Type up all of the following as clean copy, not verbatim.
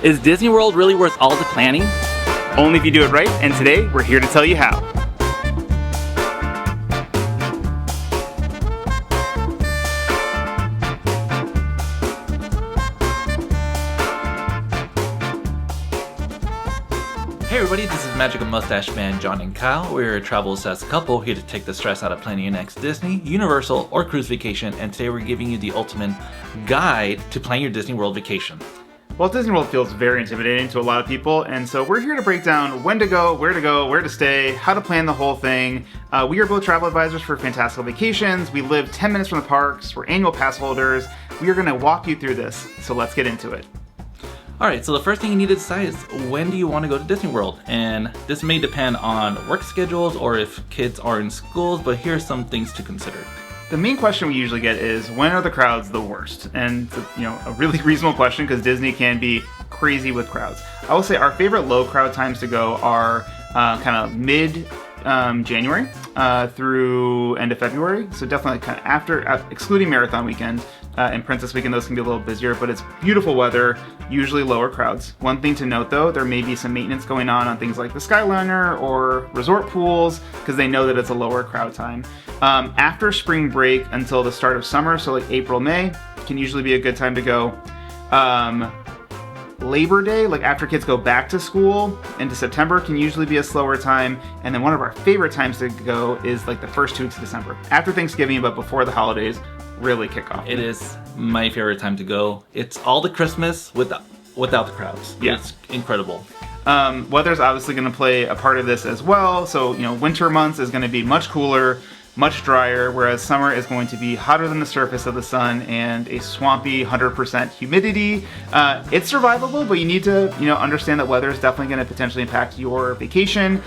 Is Disney World really worth all the planning? Only if you do it right, and today we're here to tell you how. Hey everybody, this is Magical Mustache Man John and Kyle. We're a travel-obsessed couple here to take the stress out of planning your next Disney, Universal, or cruise vacation, and today we're giving you the ultimate guide to plan your Disney World vacation. Walt Disney World feels very intimidating to a lot of people, and so we're here to break down when to go, where to stay, how to plan the whole thing. We are both travel advisors for Fantastical Vacations. We live 10 minutes from the parks. We're annual pass holders. We are going to walk you through this, so let's get into it. Alright, so the first thing you need to decide is when do you want to go to Disney World? And this may depend on work schedules or if kids are in schools, but here are some things to consider. The main question we usually get is, when are the crowds the worst? And it's a really reasonable question because Disney can be crazy with crowds. I will say our favorite low crowd times to go are kind of mid January through end of February. So definitely kind of after, excluding Marathon Weekend and Princess Weekend, those can be a little busier, but it's beautiful weather, usually lower crowds. One thing to note though, there may be some maintenance going on things like the Skyliner or resort pools because they know that it's a lower crowd time. After spring break until the start of summer, so like April, May, can usually be a good time to go. Labor Day, like after kids go back to school into September, can usually be a slower time. And then one of our favorite times to go is like the first 2 weeks of December. After Thanksgiving, but before the holidays really kick off. It is my favorite time to go. It's all the Christmas without the crowds. Yeah. It's incredible. Weather's obviously going to play a part of this as well. So, winter months is going to be much cooler, much drier, whereas summer is going to be hotter than the surface of the sun and a swampy 100% humidity. It's survivable, but you need to, understand that weather is definitely going to potentially impact your vacation.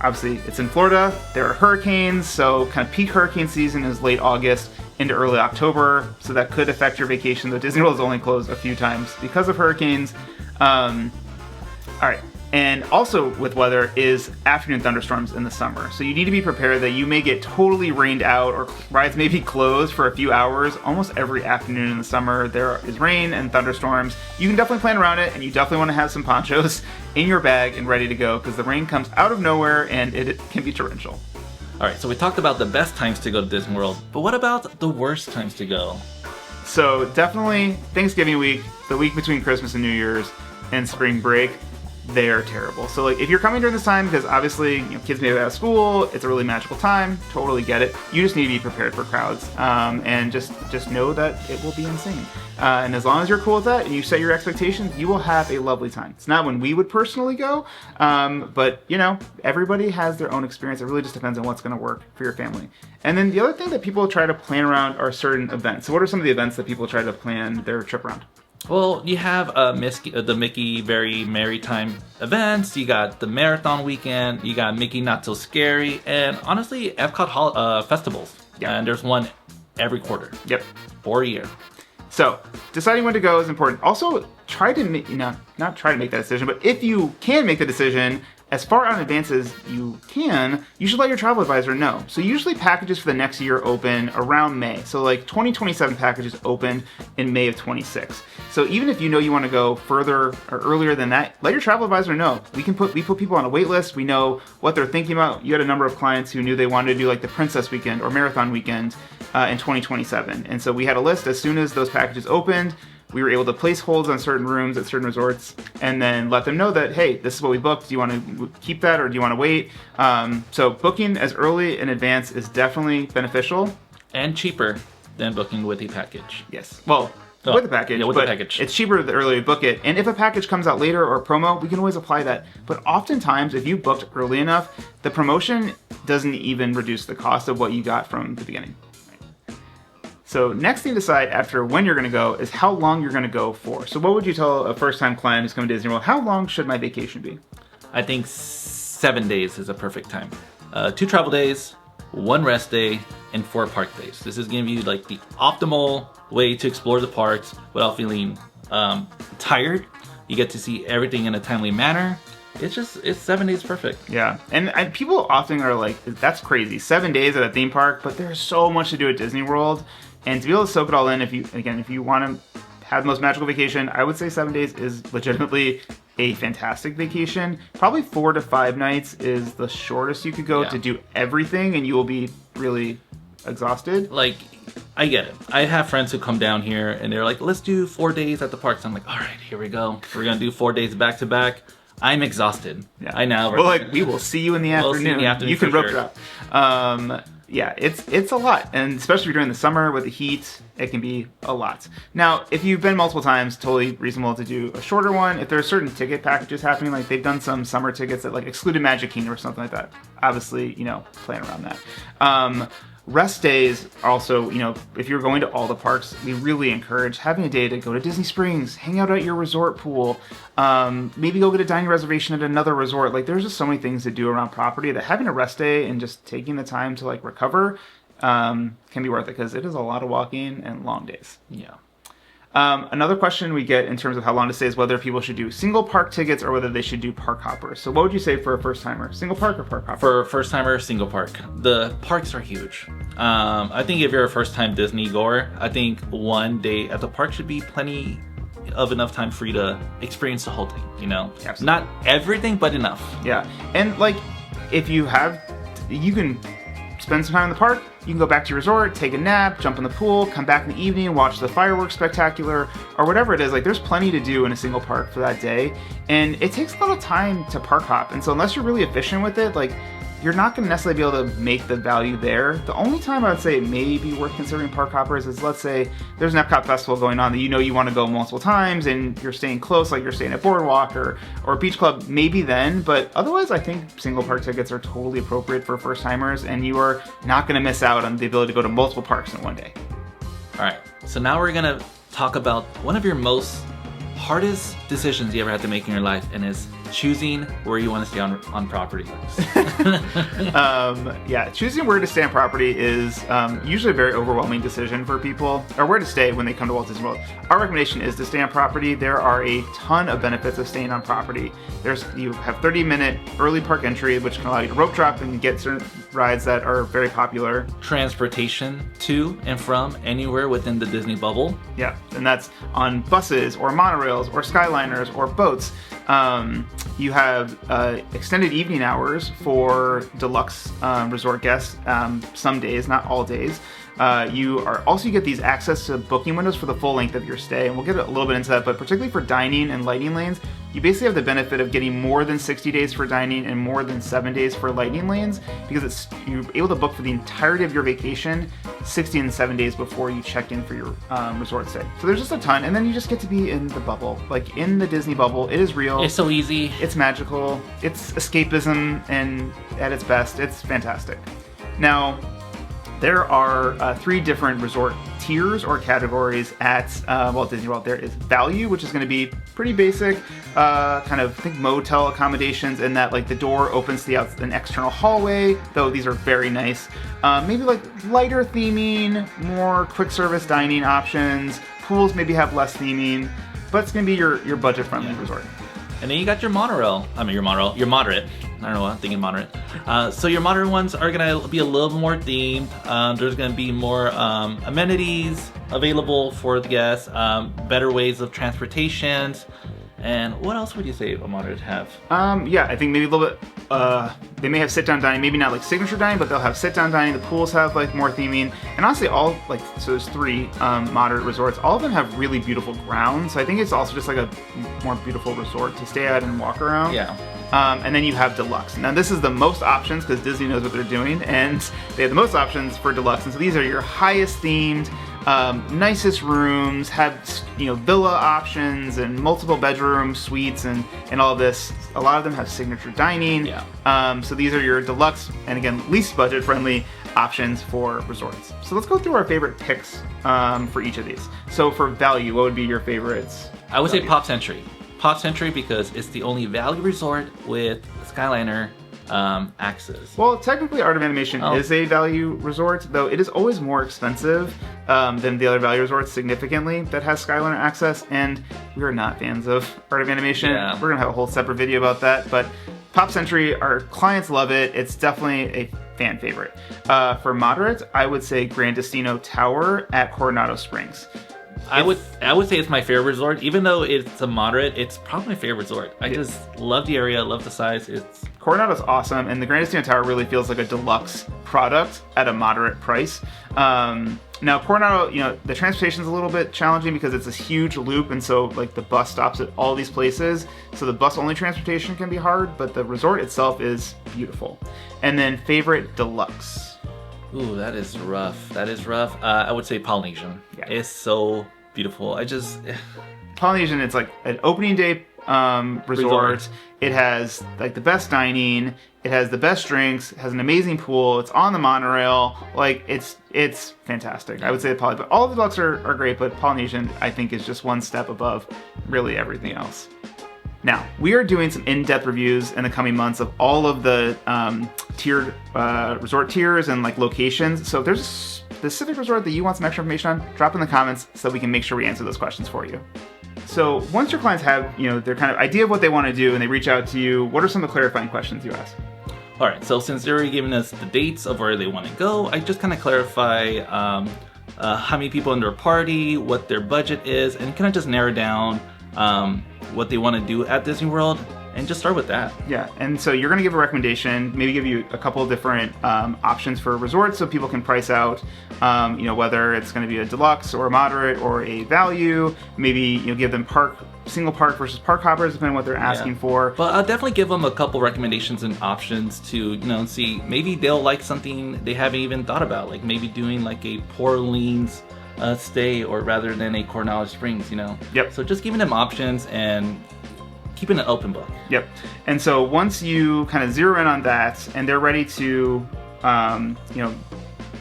Obviously, it's in Florida. There are hurricanes, so kind of peak hurricane season is late August into early October, so that could affect your vacation, though Disney World is only closed a few times because of hurricanes. All right. And also with weather is afternoon thunderstorms in the summer. So you need to be prepared that you may get totally rained out or rides may be closed for a few hours. Almost every afternoon in the summer there is rain and thunderstorms. You can definitely plan around it, and you definitely want to have some ponchos in your bag and ready to go because the rain comes out of nowhere and it can be torrential. Alright, so we talked about the best times to go to Disney World, but what about the worst times to go? So definitely Thanksgiving week, the week between Christmas and New Year's, and spring break. They are terrible. So like if you're coming during this time, because obviously kids may be out of school, it's a really magical time, totally get it. You just need to be prepared for crowds and just know that it will be insane. And as long as you're cool with that and you set your expectations, you will have a lovely time. It's not when we would personally go, but everybody has their own experience. It really just depends on what's going to work for your family. And then the other thing that people try to plan around are certain events. So what are some of the events that people try to plan their trip around? Well, you have the Mickey Very Merry Time events, you got the Marathon Weekend, you got Mickey Not So Scary, and honestly, EPCOT festivals. Yeah. And there's one every quarter. Yep. For a year. So, deciding when to go is important. Also, try to make, not try to make that decision, but if you can make the decision, as far out in advance as you can, you should let your travel advisor know. So usually packages for the next year open around May. So like 2027 packages open in May of 26. So even if you want to go further or earlier than that, let your travel advisor know. We put people on a wait list. We know what they're thinking about. You had a number of clients who knew they wanted to do like the Princess Weekend or Marathon Weekend in 2027. And so we had a list as soon as those packages opened. We were able to place holds on certain rooms at certain resorts and then let them know that, hey, this is what we booked. Do you want to keep that or do you want to wait? So booking as early in advance is definitely beneficial. And cheaper than booking with a package. Yes. Well, with a package. Yeah, with a package. It's cheaper the earlier you book it. And if a package comes out later or a promo, we can always apply that. But oftentimes, if you booked early enough, the promotion doesn't even reduce the cost of what you got from the beginning. So next thing to decide after when you're going to go is how long you're going to go for. So what would you tell a first-time client who's coming to Disney World? How long should my vacation be? I think 7 days is a perfect time. 2 travel days, 1 rest day, and 4 park days. This is going to be like the optimal way to explore the parks without feeling tired. You get to see everything in a timely manner. It's 7 days perfect. Yeah, and people often are like, that's crazy, 7 days at a theme park, but there's so much to do at Disney World. And to be able to soak it all in, if you want to have the most magical vacation, I would say 7 days is legitimately a fantastic vacation. Probably 4 to 5 nights is the shortest you could go to do everything, and you will be really exhausted. Like, I get it. I have friends who come down here and they're like, let's do 4 days at the parks. I'm like, all right, here we go. We're going to do 4 days back to back. I'm exhausted. Yeah. I know. Well, like, we will see you in the afternoon. See you in the afternoon. You can rope sure. drop. Yeah, it's a lot, and especially during the summer with the heat, it can be a lot. Now, if you've been multiple times, totally reasonable to do a shorter one. If there are certain ticket packages happening, like they've done some summer tickets that like excluded Magic Kingdom or something like that. Obviously, plan around that. Rest days also, if you're going to all the parks, we really encourage having a day to go to Disney Springs, hang out at your resort pool, maybe go get a dining reservation at another resort. Like, there's just so many things to do around property that having a rest day and just taking the time to like recover can be worth it, because it is a lot of walking and long days. Yeah. Another question we get in terms of how long to stay is whether people should do single park tickets or whether they should do park hoppers. So what would you say for a first timer? Single park or park hopper? For a first timer, single park. The parks are huge. I think if you're a first time Disney goer, I think 1 day at the park should be plenty of enough time for you to experience the whole thing, Absolutely. Not everything, but enough. Yeah. And like, if you can spend some time in the park, you can go back to your resort, take a nap, jump in the pool, come back in the evening, watch the fireworks spectacular, or whatever it is. Like, there's plenty to do in a single park for that day, and it takes a lot of time to park hop. And so unless you're really efficient with it, like, you're not going to necessarily be able to make the value there. The only time I would say it may be worth considering park hoppers is, let's say there's an EPCOT festival going on that you want to go multiple times and you're staying close, like you're staying at Boardwalk or Beach Club, maybe then. But otherwise, I think single park tickets are totally appropriate for first timers, and you are not going to miss out on the ability to go to multiple parks in one day. All right, so now we're going to talk about one of your most hardest decisions you ever had to make in your life, and is choosing where you want to stay on property. Yeah, choosing where to stay on property is usually a very overwhelming decision for people, or where to stay when they come to Walt Disney World. Our recommendation is to stay on property. There are a ton of benefits of staying on property. You have 30-minute early park entry, which can allow you to rope drop and get certain rides that are very popular. Transportation to and from anywhere within the Disney bubble. Yeah, and that's on buses or monorails or Skyliners or boats. You have extended evening hours for Deluxe resort guests, some days, not all days. You get these access to booking windows for the full length of your stay, and we'll get a little bit into that, but particularly for dining and lightning lanes, you basically have the benefit of getting more than 60 days for dining and more than 7 days for lightning lanes, because you're able to book for the entirety of your vacation 60 and 7 days before you check in for your resort stay. So there's just a ton, and then you just get to be in the bubble, like in the Disney bubble. It is real. It's so easy. It's magical. It's escapism, and at its best, it's fantastic. Now, there are 3 different resort tiers or categories at Walt Disney World. There is value, which is going to be pretty basic, kind of think motel accommodations, in that like the door opens to an external hallway, though these are very nice. Maybe like lighter theming, more quick service dining options. Pools maybe have less theming, but it's going to be your budget friendly resort. And then you got your monorail. Your moderate. I don't know what I'm thinking, moderate. So your moderate ones are gonna be a little more themed. There's gonna be more amenities available for the guests, better ways of transportation. And what else would you say a moderate have? Yeah, I think maybe a little bit, they may have sit-down dining, maybe not like signature dining, but they'll have sit-down dining. The pools have like more theming. And honestly, so there's 3 moderate resorts. All of them have really beautiful grounds. So I think it's also just like a more beautiful resort to stay at and walk around. Yeah. And then you have Deluxe. Now this is the most options, because Disney knows what they're doing, and they have the most options for Deluxe. And so these are your highest themed, nicest rooms, have villa options and multiple bedroom suites and all of this. A lot of them have signature dining. Yeah. So these are your Deluxe, and again, least budget friendly options for resorts. So let's go through our favorite picks for each of these. So for value, what would be your favorites? I would say Pop Century. Pop Century, because it's the only value resort with Skyliner access. Well, technically Art of Animation is a value resort, though it is always more expensive than the other value resorts significantly that has Skyliner access, and we are not fans of Art of Animation. Yeah. We're gonna have a whole separate video about that, but Pop Century, our clients love it. It's definitely a fan favorite. For moderate, I would say Gran Destino Tower at Coronado Springs. I would say it's my favorite resort. Even though it's a moderate, it's probably my favorite resort. I just love the area, love the size. Coronado's awesome, and the Grand Casino Tower really feels like a deluxe product at a moderate price. Now Coronado, the transportation's a little bit challenging because it's this huge loop, and so like the bus stops at all these places. So the bus only transportation can be hard, but the resort itself is beautiful. And then favorite Deluxe. Ooh, that is rough. That is rough. I would say Polynesian. Yeah. It's so beautiful. Polynesian, it's like an opening day resort. It has like the best dining. It has the best drinks. It has an amazing pool. It's on the monorail. Like it's fantastic. I would say Poly, but all of the Deluxe are great, but Polynesian I think is just one step above really everything else. Now, we are doing some in-depth reviews in the coming months of all of the tiered resort tiers and like locations. So if there's a specific resort that you want some extra information on, drop in the comments so we can make sure we answer those questions for you. So once your clients have, their kind of idea of what they want to do and they reach out to you, what are some of the clarifying questions you ask? All right, so since they're already giving us the dates of where they want to go, I just kind of clarify how many people in their party, what their budget is, and kind of just narrow down what they want to do at Disney World, and just start with that. Yeah, and so you're going to give a recommendation, maybe give you a couple of different options for resorts so people can price out, whether it's going to be a deluxe or a moderate or a value. Maybe give them single park versus park hoppers, depending on what they're asking for. But I'll definitely give them a couple recommendations and options to see maybe they'll like something they haven't even thought about, like maybe doing like a Port Orleans stay or rather than a Coronado Springs. Yep. So just giving them options and keeping an open book. Yep. And so once you kind of zero in on that and they're ready to,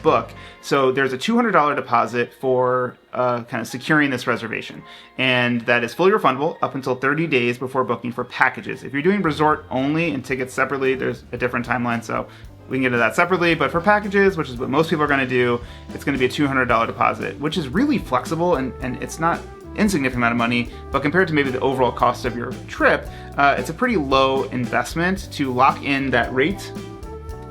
book, so there's a $200 deposit for kind of securing this reservation. And that is fully refundable up until 30 days before booking for packages. If you're doing resort only and tickets separately, there's a different timeline. So we can get to that separately, but for packages, which is what most people are going to do, it's going to be a $200 deposit, which is really flexible and it's not insignificant amount of money, but compared to maybe the overall cost of your trip, it's a pretty low investment to lock in that rate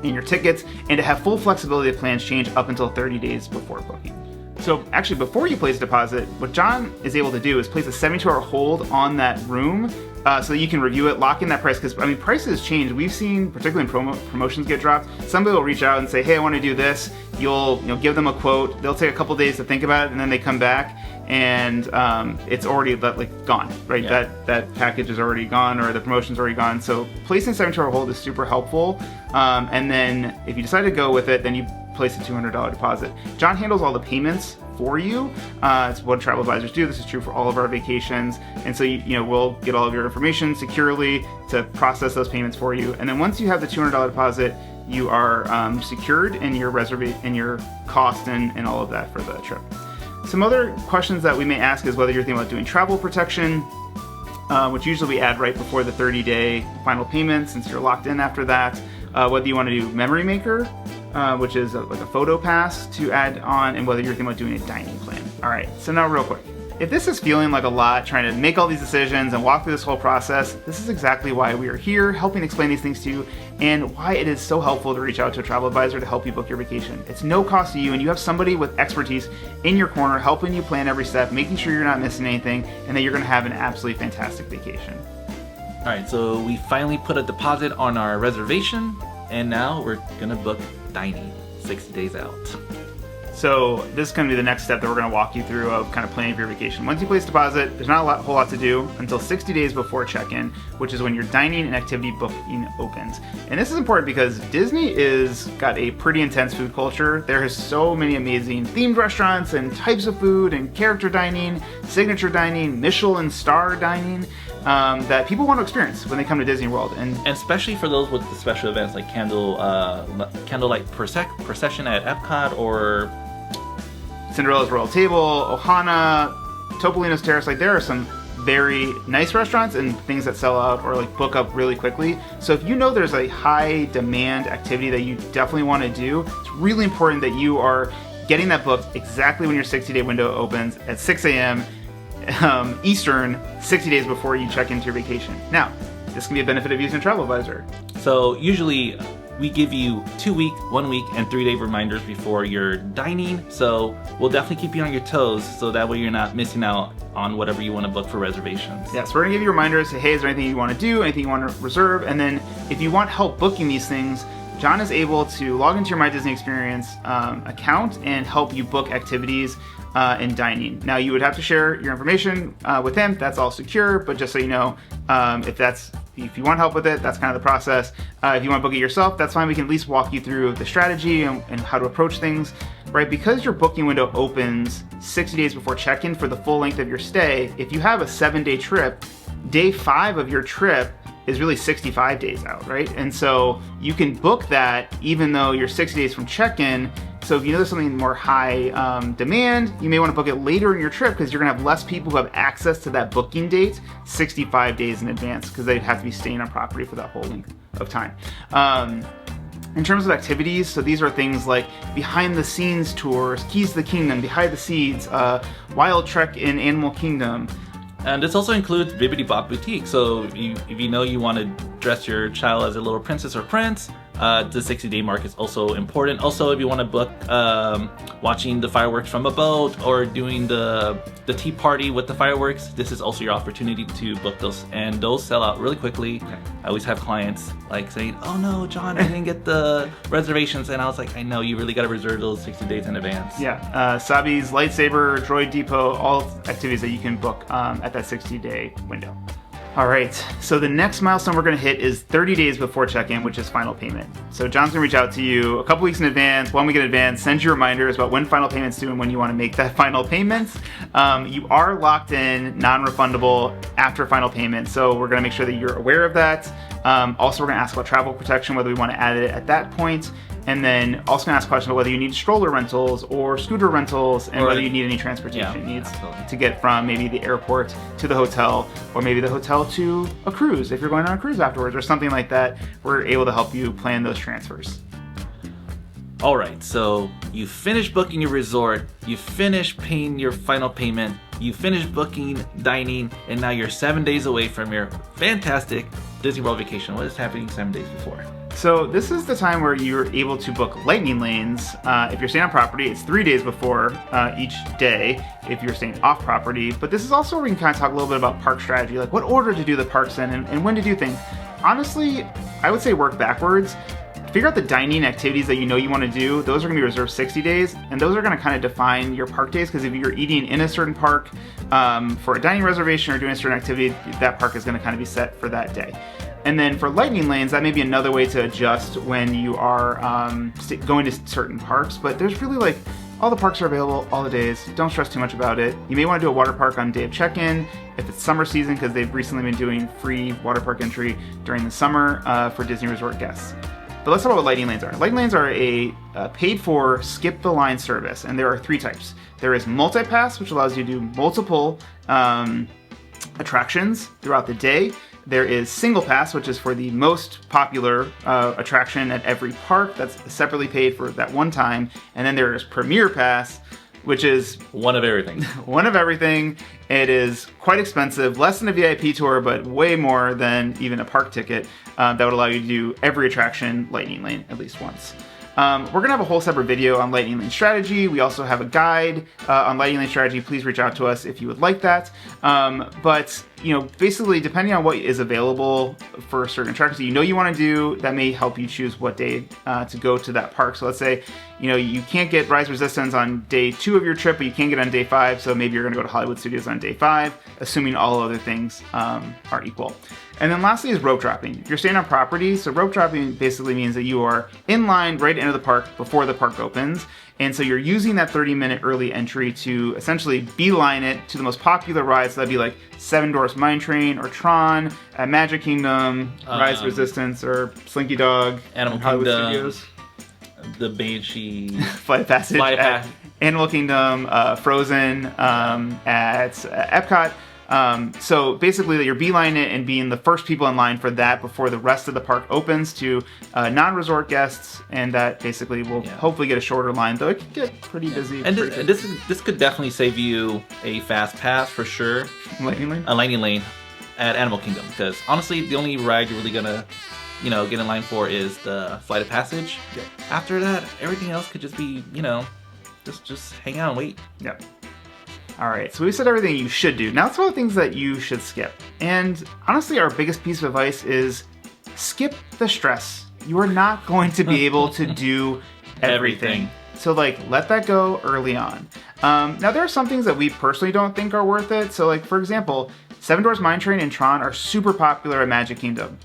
in your tickets and to have full flexibility if plans change up until 30 days before booking. So actually, before you place a deposit, what John is able to do is place a 72-hour hold on that room so that you can review it, lock in that price, because prices change. We've seen, particularly in promotions get dropped, somebody will reach out and say, hey, I want to do this. You'll give them a quote. They'll take a couple days to think about it, and then they come back and it's already gone, right? Yeah. That package is already gone or the promotion's already gone. So placing a 72-hour hold is super helpful. And then if you decide to go with it, then you place a $200 deposit. John handles all the payments for you. It's what travel advisors do. This is true for all of our vacations. And so we'll get all of your information securely to process those payments for you. And then once you have the $200 deposit, you are secured in your reservation, in your cost, and all of that for the trip. Some other questions that we may ask is whether you're thinking about doing travel protection, which usually we add right before the 30-day final payment since you're locked in after that. Whether you want to do Memory Maker, which is like a photo pass to add on, and whether you're thinking about doing a dining plan. All right, so now real quick. If this is feeling like a lot, trying to make all these decisions and walk through this whole process, this is exactly why we are here, helping explain these things to you, and why it is so helpful to reach out to a travel advisor to help you book your vacation. It's no cost to you, and you have somebody with expertise in your corner helping you plan every step, making sure you're not missing anything, and that you're going to have an absolutely fantastic vacation. All right, so we finally put a deposit on our reservation, and now we're going to book dining 60 days out. So this is going to be the next step that we're going to walk you through of kind of planning for your vacation. Once you place a deposit, there's not a whole lot to do until 60 days before check-in, which is when your dining and activity booking opens. And this is important because Disney is got a pretty intense food culture. There is so many amazing themed restaurants and types of food and character dining, signature dining, Michelin star dining that people want to experience when they come to Disney World. And especially for those with the special events like candlelight procession at EPCOT or Cinderella's Royal Table, Ohana, Topolino's Terrace. There are some very nice restaurants and things that sell out or book up really quickly. So if you know there's a high demand activity that you definitely want to do, it's really important that you are getting that booked exactly when your 60-day window opens at 6 a.m. Eastern, 60 days before you check into your vacation. Now, this can be a benefit of using a travel advisor. So usually we give you 2-week, 1-week, and 3-day reminders before you're dining. So we'll definitely keep you on your toes, so that way you're not missing out on whatever you want to book for reservations. Yeah, so we're gonna give you reminders, say, hey, is there anything you want to do, anything you want to reserve? And then if you want help booking these things, John is able to log into your My Disney Experience account and help you book activities in dining. Now, you would have to share your information with him. That's all secure, but just so you know, if you want help with it, that's kind of the process. If you want to book it yourself, that's fine. We can at least walk you through the strategy and how to approach things, right? Because your booking window opens 60 days before check-in for the full length of your stay. If you have a 7-day trip, day 5 of your trip is really 65 days out, right? And so you can book that even though you're 60 days from check-in. So if you know there's something more high demand, you may want to book it later in your trip because you're gonna have less people who have access to that booking date 65 days in advance because they'd have to be staying on property for that whole length of time. In terms of activities, so these are things like behind the scenes tours, Keys to the Kingdom, Behind the Seeds, Wild Trek in Animal Kingdom. And this also includes Bibbidi Bob Boutique. So if you know you want to dress your child as a little princess or prince, the 60-day mark is also important. Also, if you want to book watching the fireworks from a boat or doing the tea party with the fireworks, this is also your opportunity to book those. And those sell out really quickly. Okay. I always have clients like saying, oh no, John, I didn't get the reservations. And I was like, I know, you really got to reserve those 60 days in advance. Yeah, Sabi's Lightsaber, Droid Depot, all activities that you can book at that 60-day window. All right, so the next milestone we're gonna hit is 30 days before check-in, which is final payment. So John's gonna reach out to you a couple weeks in advance, 1 week in advance, send you reminders about when final payment's due and when you wanna make that final payment. You are locked in, non-refundable after final payment, so we're gonna make sure that you're aware of that. Also, we're gonna ask about travel protection, whether we wanna add it at that point. And then also gonna ask questions about whether you need stroller rentals or scooter rentals and whether you need any transportation needs to get from maybe the airport to the hotel or maybe the hotel to a cruise if you're going on a cruise afterwards or something like that. We're able to help you plan those transfers. All right, so you finish booking your resort, you finish paying your final payment, you finish booking, dining, and now you're 7 days away from your fantastic Disney World vacation. What is happening 7 days before? So this is the time where you're able to book lightning lanes. If you're staying on property, it's 3 days before each day if you're staying off property. But this is also where we can kind of talk a little bit about park strategy, like what order to do the parks in and when to do things. Honestly, I would say work backwards. Figure out the dining activities that you know you want to do. Those are going to be reserved 60 days, and those are going to kind of define your park days, because if you're eating in a certain park for a dining reservation or doing a certain activity, that park is going to kind of be set for that day. And then for lightning lanes, that may be another way to adjust when you are going to certain parks, but there's really like all the parks are available all the days. Don't stress too much about it. You may want to do a water park on day of check-in if it's summer season, because they've recently been doing free water park entry during the summer for Disney Resort guests. But let's talk about what lightning lanes are. Lightning lanes are a paid-for skip-the-line service, and there are 3 types. There is multi-pass, which allows you to do multiple attractions throughout the day. There is single pass, which is for the most popular attraction at every park. That's separately paid for that one time. And then there is premier pass, which is one of everything. One of everything. It is quite expensive, less than a VIP tour, but way more than even a park ticket that would allow you to do every attraction lightning lane at least once. We're gonna have a whole separate video on lightning lane strategy. We also have a guide on lightning lane strategy. Please reach out to us if you would like that. But you know, basically, depending on what is available for certain attractions that you know you want to do, that may help you choose what day to go to that park. So let's say, you know, you can't get Rise Resistance on day 2 of your trip, but you can get on day 5. So maybe you're gonna go to Hollywood Studios on day 5, assuming all other things are equal. And then lastly is rope dropping. If you're staying on property, so rope dropping basically means that you are in line right into the park before the park opens. And so you're using that 30-minute early entry to essentially beeline it to the most popular rides. So that'd be like Seven Dwarfs Mine Train or Tron, at Magic Kingdom, Rise Resistance, or Slinky Dog, Animal Kingdom, the Banshee, Flight of Passage, at Animal Kingdom, Frozen, at EPCOT. So basically you're beelining it and being the first people in line for that before the rest of the park opens to non-resort guests, and that basically will hopefully get a shorter line, though it can get pretty busy. And this could definitely save you a fast pass for sure. Lightning lane? A lightning lane at Animal Kingdom, because honestly the only ride you're really gonna get in line for is the flight of passage. Yep. After that, everything else could just be, just hang out and wait. Yep. All right, so we said everything you should do. Now let's talk about things that you should skip. And honestly, our biggest piece of advice is skip the stress. You are not going to be able to do everything. So let that go early on. Now there are some things that we personally don't think are worth it. So for example, Seven Dwarfs Mine Train and Tron are super popular at Magic Kingdom.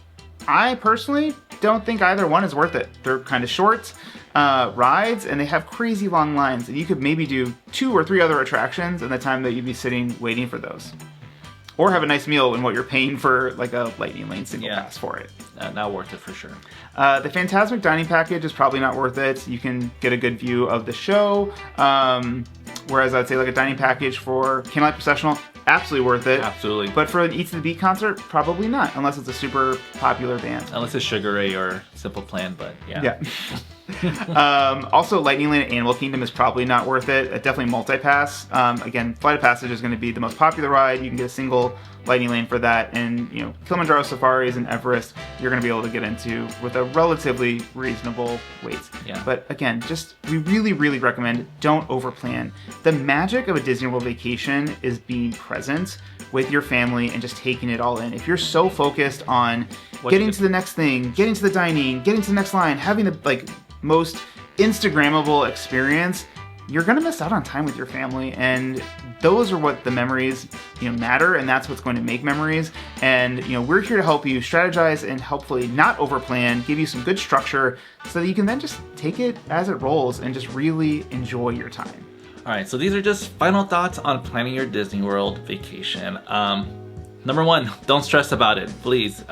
I personally don't think either one is worth it. They're kind of short rides, and they have crazy long lines, and you could maybe do 2 or 3 other attractions in the time that you'd be sitting waiting for those. Or have a nice meal in what you're paying for a Lightning Lane single pass for it. Not worth it for sure. The Fantastic Dining Package is probably not worth it. You can get a good view of the show. Whereas I'd say a dining package for Candlelight Processional, absolutely worth it. Absolutely. But for an Eat to the Beat concert, probably not, unless it's a super popular band. Unless it's Sugar Ray or Simple Plan, but yeah. Also, Lightning Lane at Animal Kingdom is probably not worth it. Definitely multi-pass. Again, Flight of Passage is going to be the most popular ride. You can get a single Lightning Lane for that. And, Kilimanjaro Safaris and Everest, you're going to be able to get into with a relatively reasonable wait. Yeah. But again, we really, really recommend don't overplan. The magic of a Disney World vacation is being present with your family and just taking it all in. If you're so focused on getting to the next thing, getting to the dining, getting to the next line, having the most Instagrammable experience, you're gonna miss out on time with your family, and those are what the memories matter, and that's what's going to make memories. And we're here to help you strategize and hopefully not overplan, give you some good structure so that you can then just take it as it rolls and just really enjoy your time. All right, so these are just final thoughts on planning your Disney World vacation. Number 1, don't stress about it, please.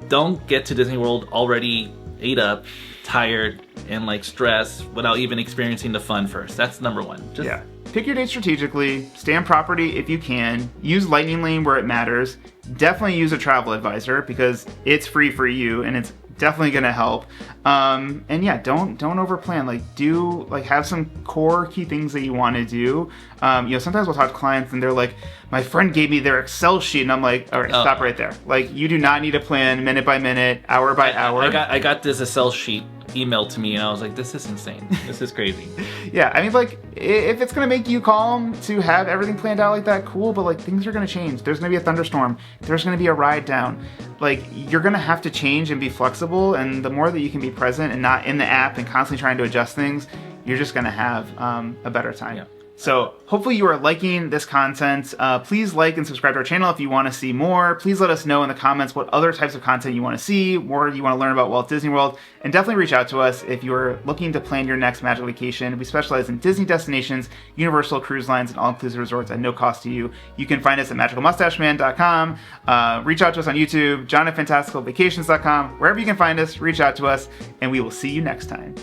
Don't get to Disney World already ate up, tired, and stressed without even experiencing the fun first. That's number 1. Pick your date strategically, stay on property if you can, use Lightning Lane where it matters, definitely use a travel advisor because it's free for you and it's definitely gonna help. And don't overplan. Have some core key things that you want to do. Sometimes we'll talk to clients and they're like, my friend gave me their Excel sheet, and I'm like, all right, stop right there. You do not need to plan minute by minute, hour by hour. I got this Excel sheet emailed to me, and I was like, this is insane. This is crazy. If it's gonna make you calm to have everything planned out like that, cool. But things are gonna change. There's gonna be a thunderstorm. There's gonna be a ride down. You're gonna have to change and be flexible. And the more that you can be present and not in the app and constantly trying to adjust things, you're just gonna have a better time. Yeah. So hopefully you are liking this content. Please like and subscribe to our channel if you want to see more. Please let us know in the comments what other types of content you want to see, more you want to learn about Walt Disney World, and definitely reach out to us if you are looking to plan your next magical vacation. We specialize in Disney destinations, Universal cruise lines, and all-inclusive resorts at no cost to you. You can find us at magicalmustacheman.com. Reach out to us on YouTube, John at fantasticalvacations.com. Wherever you can find us, reach out to us, and we will see you next time.